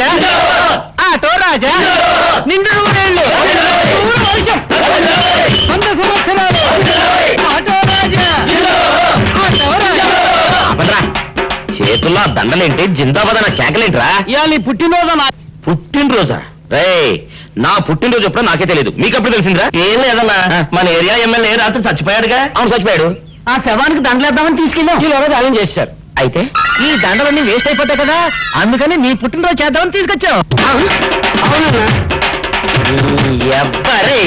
రాజా auto రాజా నిండు నూరేళ్ళు 100 సంవత్సరాలు ఆటో రాజా ఆటో రాజా. చేతుల్లో దండలేంటి, జిందాబాద్ అన్న కేకలేంట్రా? ఇవాళ నీ పుట్టినరోజు. పుట్టినరోజా? రే, నా పుట్టినరోజు ఎప్పుడో నాకే తెలియదు, మీకప్పుడు తెలిసిందిరా? ఏం లేదన్నా, మన ఏరియా ఎమ్మెల్యే రాత్రి చచ్చిపోయాడుగా. అవును, చచ్చిపోయాడు. ఆ శవానికి దండలేద్దామని తీసుకెళ్ళాం. ఈలోగా ఛాలెంజ్ చేశారు. అయితే ఈ దండలన్నీ వేస్ట్ అయిపోతాయి కదా, అందుకని నీ పుట్టినరోజు చేద్దామని తీసుకొచ్చావు. అవునన్నా. ఎవ్వరే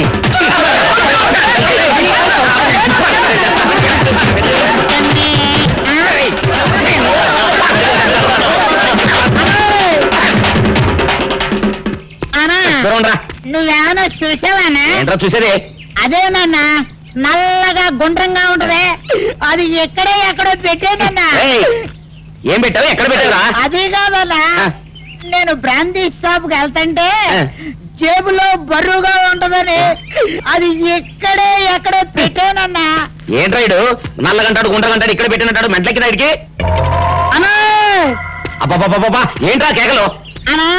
నువ్వేమన్నా చూసావానా? ఏంట్రా చూసేదే? అదేనన్నా, నల్లగా గుండ్రంగా ఉంటదే, అది ఎక్కడో పెట్టేదన్నా. ఏం పెట్టావు? ఎక్కడ పెట్టారా? అది కాదన్నా, నేను బ్రాందీ షాప్ కి వెళ్తుంటే జేబులో బరువుగా ఉంటదని అది ఎక్కడో పెట్టానన్నా. ఏంట్రాయుడు నల్లగంటాడు గుండ్రగంటాడు ఇక్కడ పెట్టినట్టాడు మెంట్లకి రాయుడికి? అన్నా అబ్బాబాబాబా ఏంట్రా కేకలు? అన్నా,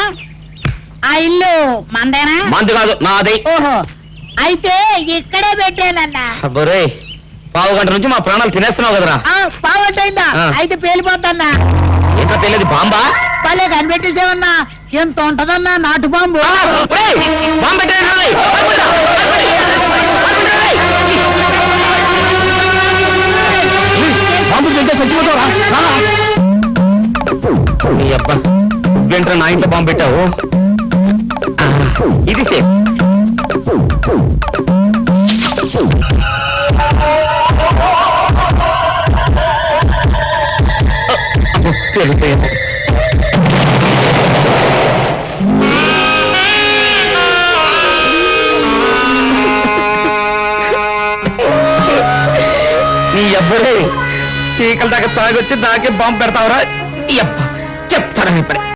ఆ ఇల్లు మందేనా? మందు కాదు, నాది. ఓహో, అయితే ఇక్కడే పెట్టానన్నా. అబ్బరే, పావు గంట నుంచి మా ప్రాణాలు తినేస్తున్నావు కదరా. పావట్టయిందా? అయితే పేలిపోద్దన్నా. ఏంట్రా తెలియదు, బాంబా? పల్లె కనిపెట్టేసేవన్నా, ఎంత ఉంటదన్నా నాటు బాంబు. బాంబు తింటే చచ్చిపోతావురా. నీ అబ్బా, నువ్వేంట్రా నా ఇంట్లో బాంబు పెట్టావు? ఇది సేఫ్. నీ అబ్బరే, చీకల దాకా తాగొచ్చి నాకే బాంబు పెడతావురా? చెప్తారా ఇప్పుడే.